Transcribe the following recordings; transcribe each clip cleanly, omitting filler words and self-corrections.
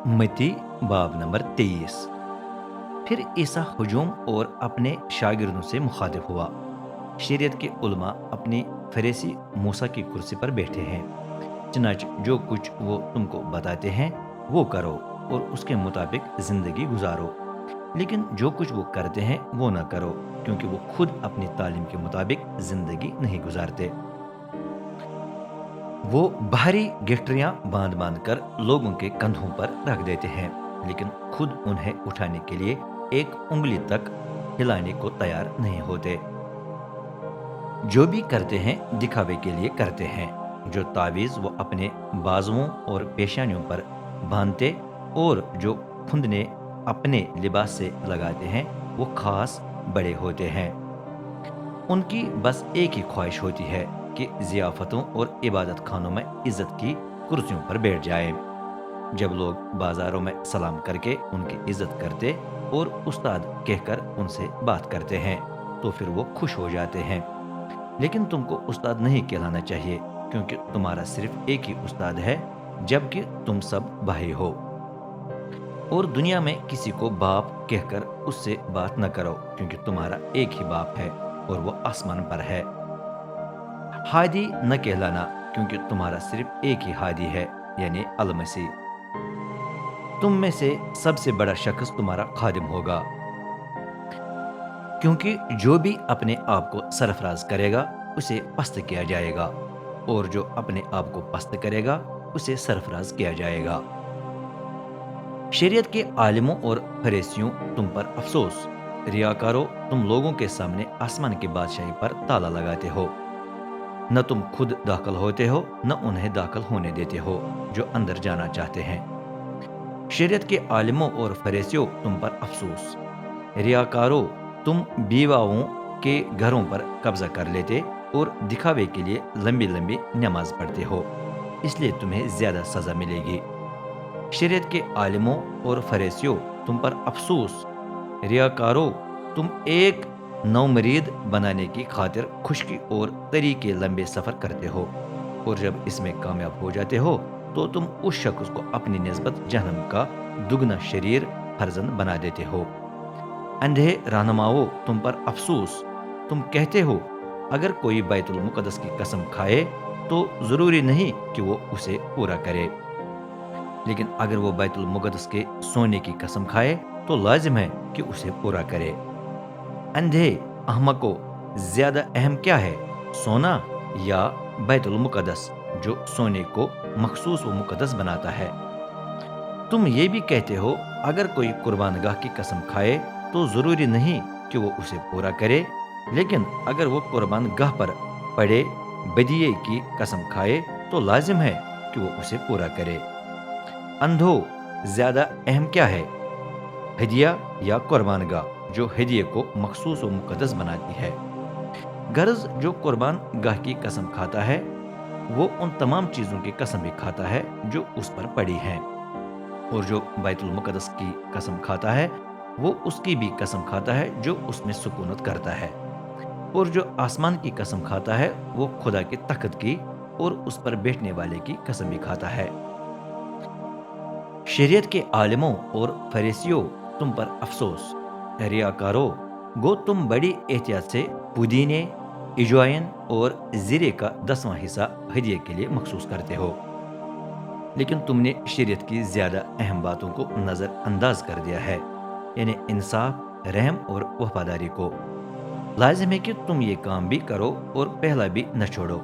मती बाब नंबर 23। फिर ईसा हजूम और अपने शागिर्दों से मुखातिब हुआ। शरीयत के उलमा अपनी फरीसी मूसा की कुर्सी पर बैठे हैं। चनाच जो कुछ वो तुमको बताते हैं वो करो और उसके मुताबिक जिंदगी गुजारो, लेकिन जो कुछ वो करते हैं वो ना करो, क्योंकि वो खुद अपनी तालीम के मुताबिक जिंदगी नहीं गुजारते। वो भारी गिठरियां बांध बांध कर लोगों के कंधों पर रख देते हैं, लेकिन खुद उन्हें उठाने के लिए एक उंगली तक हिलाने को तैयार नहीं होते। जो भी करते हैं दिखावे के लिए करते हैं। जो तावीज़ वो अपने बाजुओं और पेशानियों पर बांधते और जो फुंदने अपने लिबास से लगाते हैं वो खास बड़े होते हैं। उनकी बस एक ही ख्वाहिश होती है कि ज़ियाफ़तों और इबादत खानों में इज़्ज़त की कुर्सियों पर बैठ जाएँ। जब लोग बाज़ारों में सलाम करके उनकी इज़्ज़त करते और उस्ताद कहकर उनसे बात करते हैं, तो फिर वो खुश हो जाते हैं। लेकिन तुमको उस्ताद नहीं कहलाना चाहिए, क्योंकि तुम्हारा सिर्फ़ एक ही उस्ताद है, जबकि तुम सब भाई हो। और दुनिया में किसी को बाप कहकर उससे बात न करो, क्योंकि तुम्हारा एक ही बाप है और वो आसमान पर है। हादी न कहलाना, क्योंकि तुम्हारा सिर्फ एक ही हादी है, यानी अल मसीह। तुम में से सबसे बड़ा शख्स तुम्हारा खादिम होगा, क्योंकि जो भी अपने आप को सरफराज करेगा उसे पस्त किया जाएगा, और जो अपने आप को पस्त करेगा उसे सरफराज किया जाएगा। शरीयत के आलिमों और फरीसियों, तुम पर अफसोस। रियाकारो, तुम लोगों के सामने आसमान की बादशाही पर ताला लगाते हो। न तुम खुद दाखिल होते हो न उन्हें दाखिल होने देते हो जो अंदर जाना चाहते हैं। शरीयत के आलिमों और फरीसियों, तुम पर अफसोस। रियाकारो, तुम बीवाओं के घरों पर कब्जा कर लेते और दिखावे के लिए लंबी लंबी नमाज पढ़ते हो, इसलिए तुम्हें ज्यादा सजा मिलेगी। शरीयत के आलिमों और फरीसियों, तुम पर अफसोस। रियाकारो, तुम एक नौमरीद बनाने की खातिर खुशकी और तरी के लंबे सफ़र करते हो, और जब इसमें कामयाब हो जाते हो तो तुम उस शख्स को अपनी निस्बत जहन्नम का दुगना शरीर फर्जंद बना देते हो। अंधे रहनुमाओं, तुम पर अफसोस। तुम कहते हो अगर कोई बैतुल मुकद्दस की कसम खाए तो ज़रूरी नहीं कि वो उसे पूरा करे, लेकिन अगर वो बैतुल मुकद्दस के सोने की कसम खाए तो लाजिम है कि उसे पूरा करे। अंधे अहमको, ज्यादा अहम क्या है, सोना या बैतुल मुकद्दस जो सोने को मखसूस व मुकद्दस बनाता है। तुम ये भी कहते हो अगर कोई कुर्बानगाह की कसम खाए तो जरूरी नहीं कि वो उसे पूरा करे, लेकिन अगर वो कुर्बानगाह पर पड़े बदिये की कसम खाए तो लाजिम है कि वो उसे पूरा करे। अंधो, ज्यादा अहम क्या है, हदिया या कुर्बानगाह जो हदिये को मखसूस व मुकद्दस बनाती है। गर्ज जो कुर्बान गाह की कसम खाता है वो उन तमाम चीज़ों की कसम भी खाता है जो उस पर पड़ी हैं, और जो बैतुल मुकद्दस की कसम खाता है वो उसकी भी कसम खाता है जो उसमें सुकूनत करता है, और जो आसमान की कसम खाता है वो खुदा की तख्त की और उस पर बैठने वाले की कसम भी खाता है। शरीयत के आलिमों और फरीसियों, तुम पर अफसोस। रियाकारो, गो तुम बड़ी एहतियात से पुदीने, इजवाइन और जीरे का 10वां हिस्सा हदिये के लिए मखसूस करते हो, लेकिन तुमने शरीयत की ज्यादा अहम बातों को नज़रअंदाज कर दिया है, यानी इंसाफ, रहम और वफादारी को। लाजिम है कि तुम ये काम भी करो और पहला भी न छोड़ो।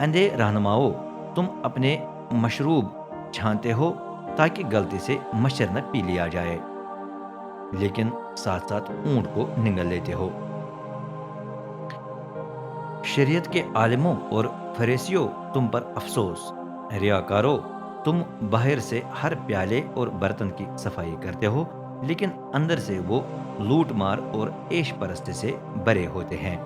अंधे रहनुमाओं, तुम अपने मशरूब छानते हो ताकि गलती से मच्छर न पी लिया जाए, लेकिन साथ साथ ऊंट को निगल लेते हो। शरीयत के आलिमों और फरीसियों, तुम पर अफसोस। रियाकारो, तुम बाहर से हर प्याले और बर्तन की सफाई करते हो, लेकिन अंदर से वो लूट मार और ऐश परस्ती से भरे होते हैं।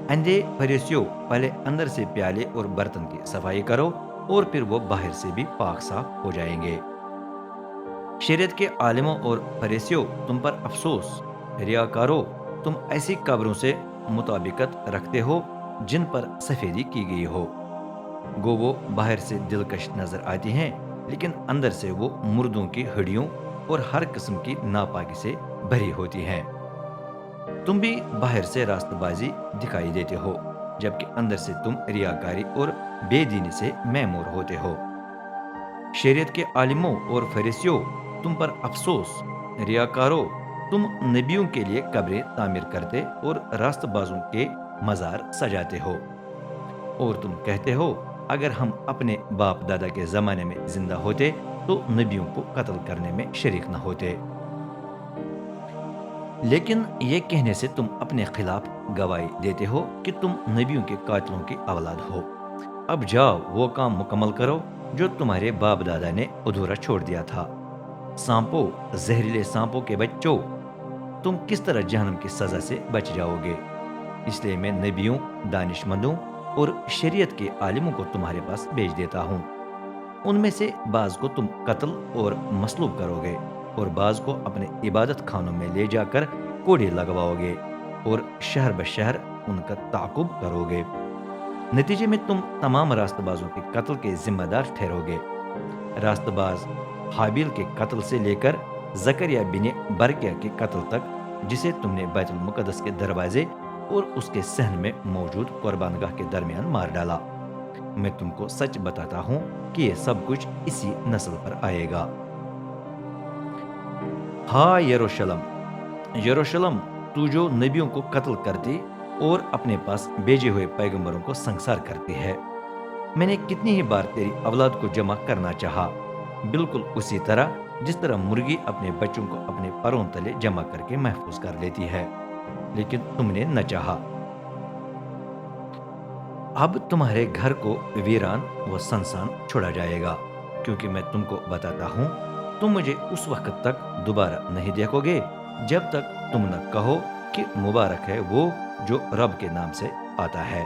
अंधे फरीसियों, पहले अंदर से प्याले और बर्तन की सफाई करो और फिर वो बाहर से भी पाक साफ हो जाएंगे। शरीयत के आलिमों और फरीसियों, तुम पर अफसोस। रियाकारो, तुम ऐसी कब्रों से मुताबिकत रखते हो जिन पर सफेदी की गई हो, गो वो बाहर से दिलकश नजर आती हैं, لیکن اندر سے وہ مردوں کی ہڈیوں اور ہر قسم کی ناپاکی سے بھری ہوتی ہیں۔ تم بھی باہر سے راست بازی دکھائی دیتے ہو، جبکہ اندر سے تم ریاکاری اور بے دینی سے میمور ہوتے ہو۔ شریعت کے عالموں اور فریسیوں، تم پر افسوس! ریاکاروں، تم نبیوں کے لیے قبریں تعمیر کرتے اور راست بازوں کے مزار سجاتے ہو، اور تم کہتے ہو اگر ہم اپنے باپ دادا کے زمانے میں زندہ ہوتے تو نبیوں کو قتل کرنے میں شریک نہ ہوتے۔ لیکن یہ کہنے سے تم اپنے خلاف گواہی دیتے ہو کہ تم نبیوں کے قاتلوں کی اولاد ہو۔ اب جاؤ وہ کام مکمل کرو جو تمہارے باپ دادا نے ادھورا چھوڑ دیا تھا۔ سانپو، زہریلے سانپوں کے بچوں، تم کس طرح جہنم کی سزا سے بچ جاؤ گے؟ اس لیے میں نبیوں، دانش مندوں اور شریعت کے عالموں کو تمہارے پاس بھیج دیتا ہوں۔ ان میں سے بعض کو تم قتل اور مصلوب کرو گے، اور بعض کو اپنے عبادت خانوں میں لے جا کر کوڑے لگواؤ گے اور شہر بشہر ان کا تعاقب کرو گے۔ نتیجے میں تم تمام راست بازوں کے قتل کے ذمہ دار ٹھہرو گے۔ راست باز حابیل کے قتل سے لے کر زکریا بن برکیہ کے قتل تک، جسے تم نے بیت المقدس کے دروازے اور اس کے صحن میں موجود قربان گاہ کے درمیان مار ڈالا، میں تم کو سچ بتاتا ہوں کہ یہ سب کچھ اسی نسل پر آئے گا۔ ہاں یروشلم، یروشلم، تو جو نبیوں کو قتل کرتی اور اپنے پاس بھیجے ہوئے پیغمبروں کو سنسار کرتی ہے، میں نے کتنی ہی بار تیری اولاد کو جمع کرنا چاہا، بالکل اسی طرح جس طرح مرغی اپنے بچوں کو اپنے پروں تلے جمع کر کے محفوظ کر لیتی ہے، لیکن تم نے نہ چاہا۔ اب تمہارے گھر کو ویران و سنسان چھوڑا جائے گا، کیونکہ میں تم کو بتاتا ہوں تم مجھے اس وقت تک دوبارہ نہیں دیکھو گے جب تک تم نہ کہو کہ مبارک ہے وہ جو رب کے نام سے آتا ہے۔